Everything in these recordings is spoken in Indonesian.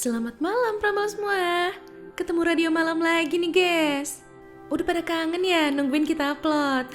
Selamat malam Pramal semua. Ketemu radio malam lagi nih guys. Udah pada kangen ya nungguin kita upload.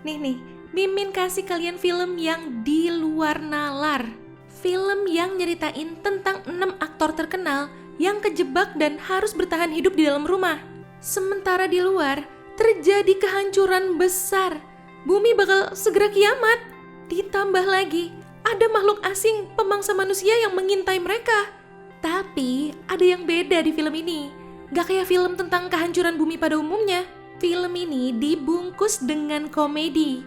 Nih, Mimin kasih kalian film yang di luar nalar. Film yang nyeritain tentang 6 aktor terkenal yang kejebak dan harus bertahan hidup di dalam rumah. Sementara di luar terjadi kehancuran besar. Bumi bakal segera kiamat. Ditambah lagi ada makhluk asing pemangsa manusia yang mengintai mereka. Tapi ada yang beda di film ini. Gak kayak film tentang kehancuran bumi pada umumnya. Film ini dibungkus dengan komedi.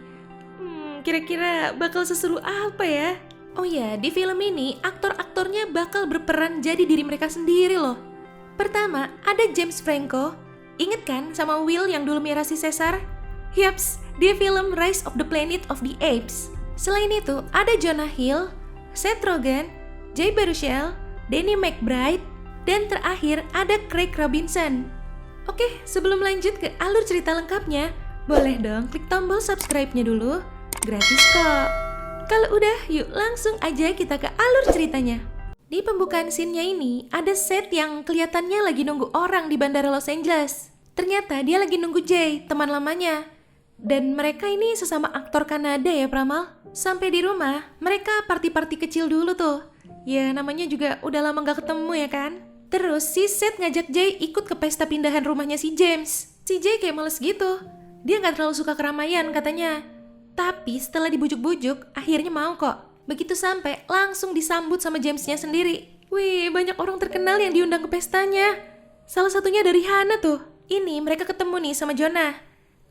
Kira-kira bakal seseru apa ya? Oh ya, di film ini aktor-aktornya bakal berperan jadi diri mereka sendiri loh. Pertama, ada James Franco. Ingat kan sama Will yang dulu merah si Caesar? Yaps, di film Rise of the Planet of the Apes. Selain itu, ada Jonah Hill, Seth Rogen, Jay Baruchel, Danny McBride, dan terakhir ada Craig Robinson. Oke, sebelum lanjut ke alur cerita lengkapnya, boleh dong klik tombol subscribe-nya dulu, gratis kok. Kalau udah, yuk langsung aja kita ke alur ceritanya. Di pembukaan scene-nya ini, ada Seth yang kelihatannya lagi nunggu orang di bandara Los Angeles. Ternyata dia lagi nunggu Jay, teman lamanya. Dan mereka ini sesama aktor Kanada ya Pramal. Sampai di rumah, mereka party-party kecil dulu tuh. Ya namanya juga udah lama gak ketemu ya kan. Terus si Seth ngajak Jay ikut ke pesta pindahan rumahnya si James. Si Jay kayak males gitu. Dia gak terlalu suka keramaian katanya. Tapi setelah dibujuk-bujuk, akhirnya mau kok. Begitu sampai, langsung disambut sama Jamesnya sendiri. Wih, banyak orang terkenal yang diundang ke pestanya. Salah satunya dari Hana tuh. Ini mereka ketemu nih sama Jonah.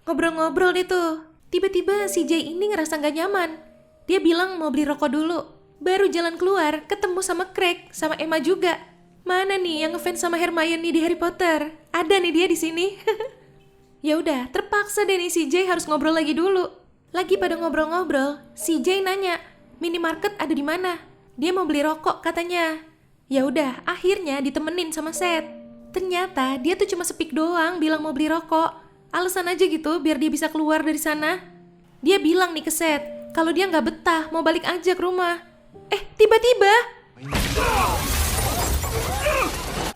Ngobrol-ngobrol deh tuh. Tiba-tiba si Jay ini ngerasa gak nyaman. Dia bilang mau beli rokok dulu. Baru jalan keluar, ketemu sama Craig, sama Emma juga. Mana nih yang ngefans sama Hermione di Harry Potter? Ada nih dia di sini. Ya udah, terpaksa deh nih si Jay harus ngobrol lagi dulu. Lagi pada ngobrol-ngobrol, si Jay nanya, minimarket ada di mana? Dia mau beli rokok katanya. Ya udah, akhirnya ditemenin sama Seth. Ternyata dia tuh cuma speak doang bilang mau beli rokok. Alasan aja gitu biar dia bisa keluar dari sana. Dia bilang nih ke Seth, kalau dia nggak betah mau balik aja ke rumah. Tiba-tiba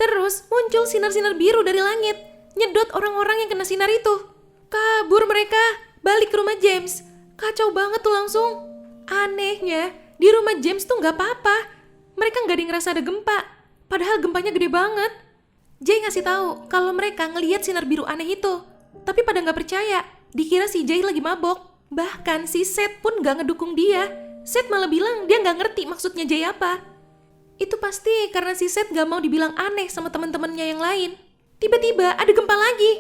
terus muncul sinar-sinar biru dari langit, nyedot orang-orang yang kena sinar itu. Kabur mereka, balik ke rumah James. Kacau banget tuh langsung. Anehnya, di rumah James tuh nggak apa-apa. Mereka nggak ada yang ngerasa ada gempa, padahal gempanya gede banget. Jay ngasih tahu kalau mereka ngelihat sinar biru aneh itu, tapi pada nggak percaya. Dikira si Jay lagi mabok. Bahkan si Seth pun nggak ngedukung dia. Seth malah bilang dia nggak ngerti maksudnya Jay apa. Itu pasti karena si Seth nggak mau dibilang aneh sama teman-temannya yang lain. Tiba-tiba ada gempa lagi.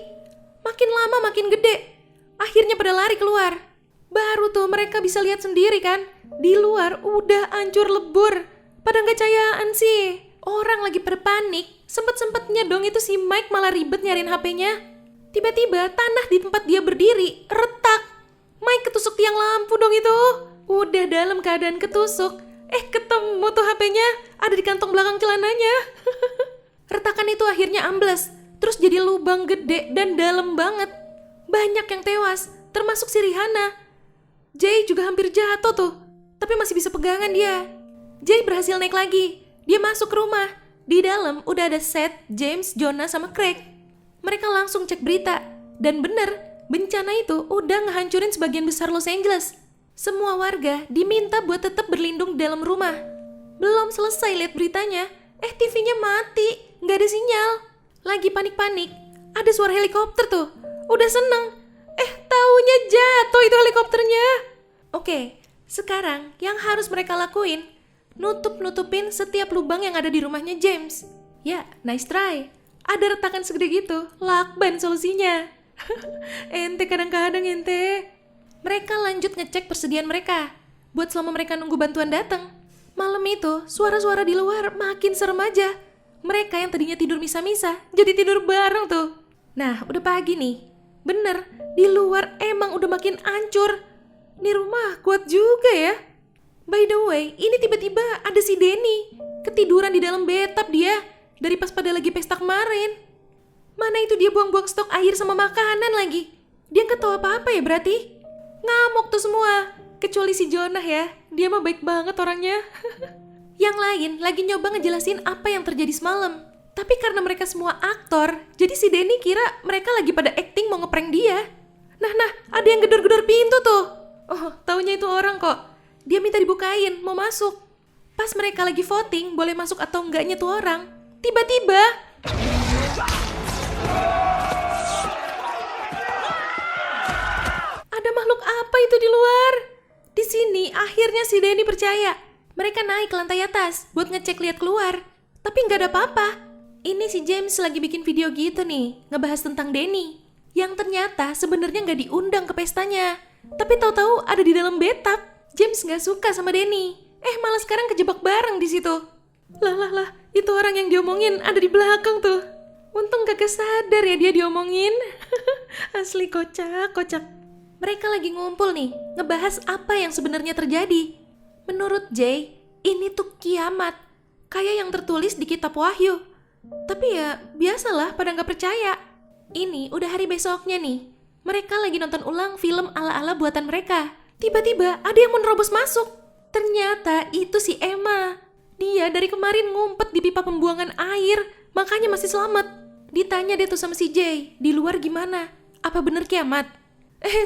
Makin lama makin gede. Akhirnya pada lari keluar. Baru tuh mereka bisa lihat sendiri kan. Di luar udah hancur lebur. Pada nggak cayaan sih. Orang lagi pada panik. Sempet-sempetnya dong itu si Mike malah ribet nyariin HP-nya. Tiba-tiba tanah di tempat dia berdiri retak. Mike ketusuk tiang lampu dong itu. Udah dalam keadaan ketusuk, ketemu tuh HP-nya ada di kantong belakang celananya. Retakan itu akhirnya ambles, terus jadi lubang gede dan dalam banget. Banyak yang tewas, termasuk si Rihanna. Jay juga hampir jatuh tuh, tapi masih bisa pegangan dia. Jay berhasil naik lagi, dia masuk ke rumah. Di dalam udah ada Seth, James, Jonah, sama Craig. Mereka langsung cek berita, dan bener, bencana itu udah ngehancurin sebagian besar Los Angeles. Semua warga diminta buat tetap berlindung di dalam rumah. Belum selesai lihat beritanya, TV-nya mati, nggak ada sinyal. Lagi panik-panik, ada suara helikopter tuh. Udah seneng, taunya jatuh itu helikopternya. Oke, sekarang yang harus mereka lakuin, nutupin setiap lubang yang ada di rumahnya James. Ya, nice try. Ada retakan segede gitu, lakban solusinya. Ente kadang-kadang ente. Mereka lanjut ngecek persediaan mereka buat selama mereka nunggu bantuan datang. Malam itu, suara-suara di luar makin serem aja. Mereka yang tadinya tidur misa-misa jadi tidur bareng tuh. Nah, udah pagi nih. Bener, di luar emang udah makin hancur. Nih rumah kuat juga ya. By the way, ini tiba-tiba ada si Danny. Ketiduran di dalam bathtub dia dari pas pada lagi pesta kemarin. Mana itu dia buang-buang stok air sama makanan lagi. Dia nggak tahu apa-apa ya berarti. Ngamuk tuh semua, kecuali si Jonah ya, dia mah baik banget orangnya. Yang lain lagi nyoba ngejelasin apa yang terjadi semalam. Tapi karena mereka semua aktor, jadi si Denny kira mereka lagi pada acting mau ngeprank dia. Nah, ada yang gedor-gedor pintu tuh. Oh, taunya itu orang kok. Dia minta dibukain, mau masuk. Pas mereka lagi voting, boleh masuk atau enggaknya tuh orang. Tiba-tiba ada makhluk apa itu di luar? Di sini akhirnya si Denny percaya. Mereka naik ke lantai atas buat ngecek lihat keluar. Tapi nggak ada apa-apa. Ini si James lagi bikin video gitu nih, ngebahas tentang Denny. Yang ternyata sebenarnya nggak diundang ke pestanya. Tapi tahu-tahu ada di dalam bathtub. James nggak suka sama Denny. Malah sekarang kejebak bareng di situ. Lah, itu orang yang diomongin ada di belakang tuh. Untung gak sadar ya dia diomongin. Asli kocak. Mereka lagi ngumpul nih, ngebahas apa yang sebenarnya terjadi. Menurut Jay, ini tuh kiamat. Kayak yang tertulis di kitab Wahyu. Tapi ya, biasalah pada gak percaya. Ini udah hari besoknya nih. Mereka lagi nonton ulang film ala-ala buatan mereka. Tiba-tiba ada yang mau nerobos masuk. Ternyata itu si Emma. Dia dari kemarin ngumpet di pipa pembuangan air, makanya masih selamat. Ditanya deh tuh sama si Jay, di luar gimana? Apa bener kiamat?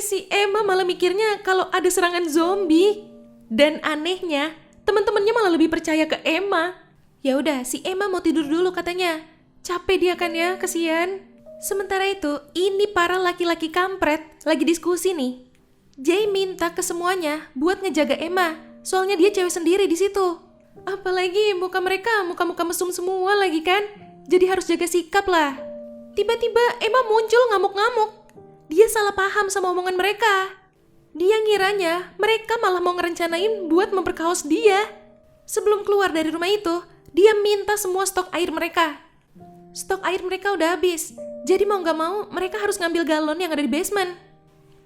Si Emma malah mikirnya kalau ada serangan zombie. Dan anehnya, teman-temannya malah lebih percaya ke Emma. Ya udah, si Emma mau tidur dulu katanya. Capek dia kan ya, kasihan. Sementara itu, ini para laki-laki kampret lagi diskusi nih. Jay minta ke semuanya buat ngejaga Emma, soalnya dia cewek sendiri di situ. Apalagi muka-muka mesum semua lagi kan. Jadi harus jaga sikap lah. Tiba-tiba Emma muncul ngamuk-ngamuk. Dia salah paham sama omongan mereka. Dia ngiranya mereka malah mau ngerencanain buat memperkaos dia. Sebelum keluar dari rumah itu, dia minta semua stok air mereka. Stok air mereka udah habis. Jadi mau gak mau mereka harus ngambil galon yang ada di basement.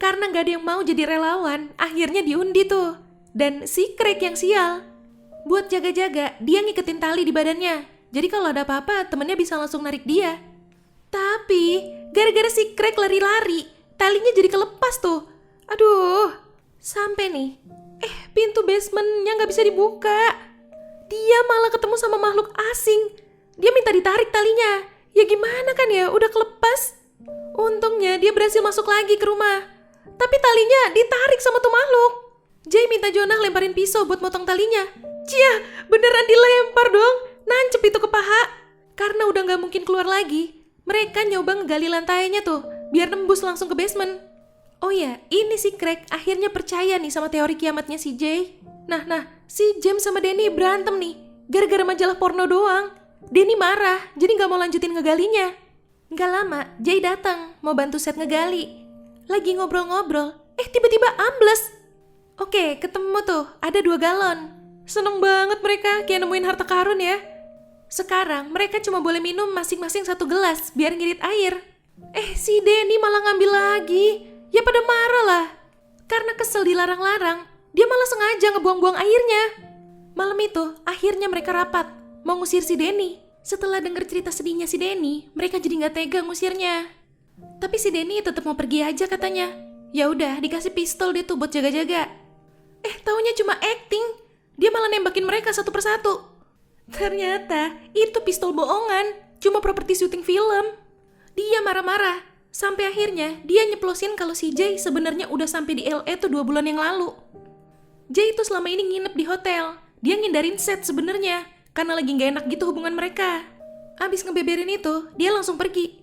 Karena gak ada yang mau jadi relawan, akhirnya diundi tuh. Dan si Craig yang sial. Buat jaga-jaga, dia ngiketin tali di badannya. Jadi kalau ada apa-apa, temennya bisa langsung narik dia. Tapi, gara-gara si Craig lari-lari, talinya jadi kelepas tuh. Aduh, sampai nih. Pintu basementnya gak bisa dibuka. Dia malah ketemu sama makhluk asing. Dia minta ditarik talinya. Ya gimana kan ya, udah kelepas. Untungnya dia berhasil masuk lagi ke rumah. Tapi talinya ditarik sama tuh makhluk. Jay minta Jonah lemparin pisau buat motong talinya. Cia, beneran dilempar dong. Nancep itu ke paha. Karena udah gak mungkin keluar lagi, mereka nyoba ngegali lantainya tuh, biar nembus langsung ke basement. Oh ya, ini si Craig akhirnya percaya nih sama teori kiamatnya si Jay. Nah, si James sama Denny berantem nih, gara-gara majalah porno doang. Denny marah, jadi gak mau lanjutin ngegalinya. Gak lama, Jay datang, mau bantu set ngegali. Lagi ngobrol-ngobrol, tiba-tiba ambles. Oke, ketemu tuh, ada 2 galon. Seneng banget mereka, kayak nemuin harta karun ya. Sekarang mereka cuma boleh minum masing-masing 1 gelas, biar ngirit air. Si Denny malah ngambil lagi. Ya pada marah lah. Karena kesel dilarang-larang, dia malah sengaja ngebuang-buang airnya. Malam itu, akhirnya mereka rapat, mau ngusir si Denny. Setelah denger cerita sedihnya si Denny, mereka jadi gak tega ngusirnya. Tapi si Denny tetap mau pergi aja katanya. Ya udah, dikasih pistol deh tuh buat jaga-jaga. Taunya cuma acting. Dia malah nembakin mereka satu persatu. Ternyata itu pistol bohongan, cuma properti syuting film. Dia marah-marah, sampai akhirnya dia nyeplosin kalau si Jay sebenarnya udah sampai di LA tuh 2 bulan yang lalu. Jay itu selama ini nginep di hotel. Dia ngindarin set sebenarnya, karena lagi gak enak gitu hubungan mereka. Abis ngebeberin itu, dia langsung pergi.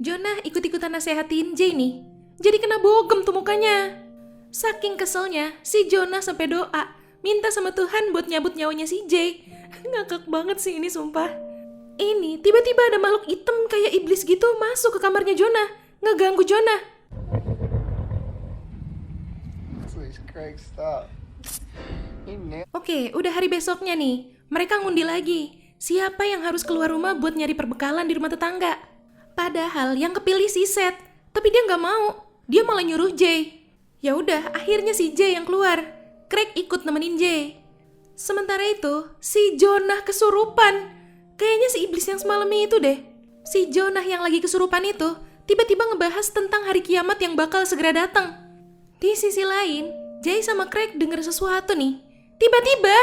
Jonah ikut-ikutan nasehatin Jay nih. Jadi kena bogem tuh mukanya. Saking keselnya, si Jonah sampai doa, minta sama Tuhan buat nyabut nyawanya si Jay. Ngakak banget sih ini sumpah. Ini tiba-tiba ada makhluk hitam kayak iblis gitu masuk ke kamarnya Jonah, ngeganggu Jonah. Oke, udah hari besoknya nih. Mereka ngundi lagi. Siapa yang harus keluar rumah buat nyari perbekalan di rumah tetangga? Padahal yang kepilih si Seth, tapi dia nggak mau. Dia malah nyuruh Jay. Ya udah, akhirnya si Jay yang keluar. Craig ikut nemenin Jay. Sementara itu, si Jonah kesurupan. Kayaknya si iblis yang semalam itu deh. Si Jonah yang lagi kesurupan itu tiba-tiba ngebahas tentang hari kiamat yang bakal segera datang. Di sisi lain, Jay sama Craig denger sesuatu nih. Tiba-tiba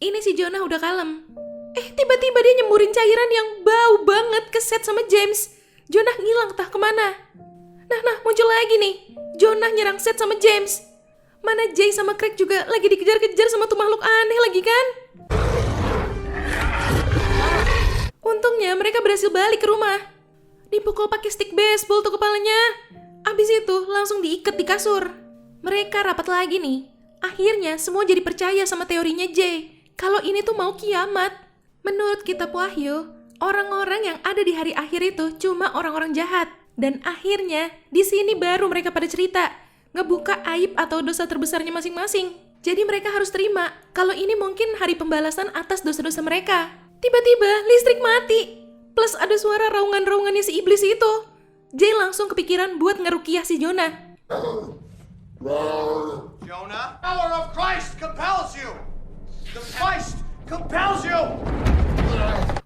Ini si Jonah udah kalem. Tiba-tiba dia nyemburin cairan yang bau banget ke Seth sama James. Jonah ngilang entah kemana. Nah, muncul lagi nih. Jonah nyerang Seth sama James. Mana Jay sama Craig juga lagi dikejar-kejar sama tuh makhluk aneh lagi kan? Untungnya mereka berhasil balik ke rumah. Dipukul pakai stick baseball tuh kepalanya. Abis itu langsung diikat di kasur. Mereka rapat lagi nih. Akhirnya semua jadi percaya sama teorinya Jay. Kalau ini tuh mau kiamat. Menurut kitab Wahyu, orang-orang yang ada di hari akhir itu cuma orang-orang jahat. Dan akhirnya di sini baru mereka pada cerita. Ngebuka aib atau dosa terbesarnya masing-masing. Jadi mereka harus terima kalau ini mungkin hari pembalasan atas dosa-dosa mereka. Tiba-tiba listrik mati. Plus ada suara raungan-raungannya si iblis itu. Jay langsung kepikiran buat ngerukiah si Jonah. Jonah, the power of Christ compels you. The Christ compels you.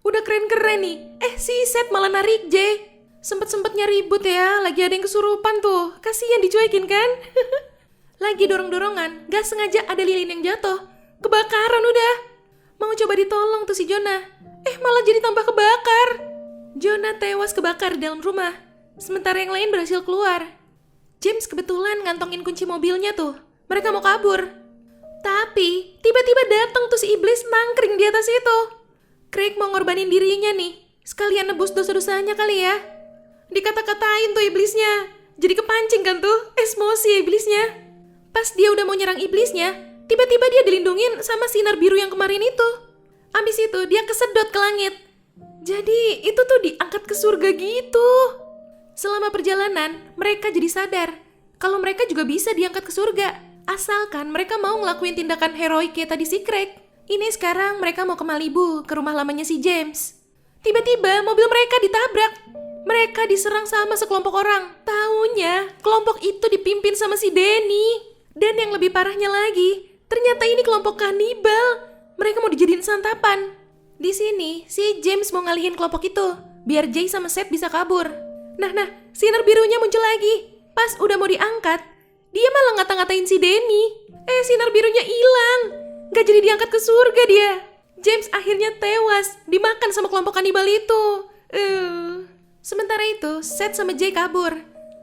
Udah keren-keren nih. Si Seth malah narik Jay. Sempet-sempetnya ribut ya. Lagi ada yang kesurupan tuh. Kasian dicuekin kan? Lagi dorong-dorongan, gak sengaja ada lilin yang jatuh. Kebakaran udah. Mau coba ditolong tuh si Jonah. Malah jadi tambah kebakar. Jonah tewas kebakar di dalam rumah. Sementara yang lain berhasil keluar. James kebetulan ngantongin kunci mobilnya tuh. Mereka mau kabur. Tapi tiba-tiba datang tuh si iblis nangkring di atas itu. Craig mau ngorbanin dirinya nih. Sekalian nebus dosa-dosanya kali ya. Dikata-katain tuh iblisnya. Jadi kepancing kan tuh emosi iblisnya. Pas dia udah mau nyerang iblisnya, tiba-tiba dia dilindungin sama sinar biru yang kemarin itu. Abis itu dia kesedot ke langit. Jadi itu tuh diangkat ke surga gitu. Selama perjalanan, mereka jadi sadar kalau mereka juga bisa diangkat ke surga. Asalkan mereka mau ngelakuin tindakan heroik kayak tadi si Craig. Ini sekarang mereka mau ke Malibu, ke rumah lamanya si James. Tiba-tiba mobil mereka ditabrak. Mereka diserang sama sekelompok orang. Taunya kelompok itu dipimpin sama si Danny. Dan yang lebih parahnya lagi, ternyata ini kelompok kanibal. Mereka mau dijadiin santapan. Di sini, si James mau ngalihin kelompok itu, biar Jay sama Seth bisa kabur. Nah, sinar birunya muncul lagi. Pas udah mau diangkat, dia malah ngata-ngatain si Danny. Sinar birunya hilang. Gak jadi diangkat ke surga dia. James akhirnya tewas, dimakan sama kelompok kanibal itu. Sementara itu, Seth sama Jay kabur.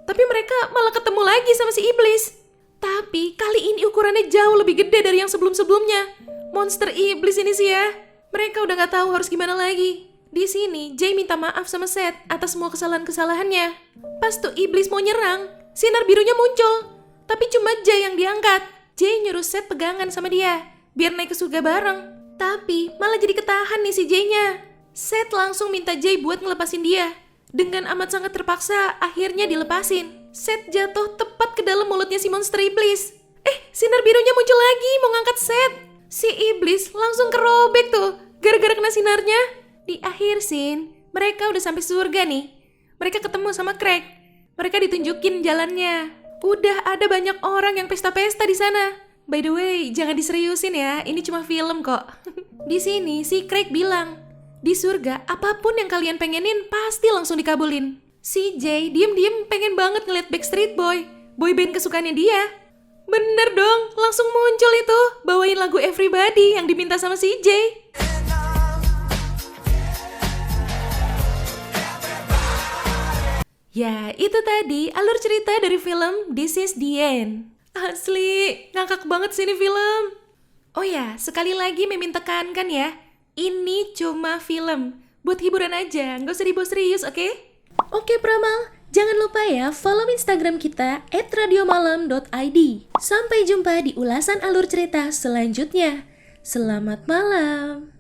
Tapi mereka malah ketemu lagi sama si iblis. Tapi kali ini ukurannya jauh lebih gede dari yang sebelum-sebelumnya. Monster iblis ini sih ya. Mereka udah gak tahu harus gimana lagi. Di sini, Jay minta maaf sama Seth atas semua kesalahan-kesalahannya. Pas tuh iblis mau nyerang, sinar birunya muncul. Tapi cuma Jay yang diangkat. Jay nyuruh Seth pegangan sama dia, biar naik ke surga bareng. Tapi malah jadi ketahan nih si Jay-nya. Seth langsung minta Jay buat ngelepasin dia. Dengan amat sangat terpaksa, akhirnya dilepasin. Seth jatuh tepat ke dalam mulutnya si monster iblis. Sinar birunya muncul lagi mau ngangkat Seth. Si iblis langsung kerobek tuh, gara-gara kena sinarnya. Di akhir scene, mereka udah sampai surga nih. Mereka ketemu sama Craig. Mereka ditunjukin jalannya. Udah ada banyak orang yang pesta-pesta di sana. By the way, jangan diseriusin ya, ini cuma film kok. Di sini si Craig bilang, di surga apapun yang kalian pengenin pasti langsung dikabulin. Si Jay diem-diem pengen banget ngeliat Backstreet Boy, boyband kesukaannya dia. Bener dong, langsung muncul itu, bawain lagu Everybody yang diminta sama si Jay. Ya, itu tadi alur cerita dari film This Is The End. Asli, ngakak banget sih ini film. Oh ya, sekali lagi Mimin tekankan ya, ini cuma film. Buat hiburan aja, nggak usah dibawa serius, oke? Oke Pramal, jangan lupa ya follow Instagram kita @radiomalam.id. Sampai jumpa di ulasan alur cerita selanjutnya. Selamat malam.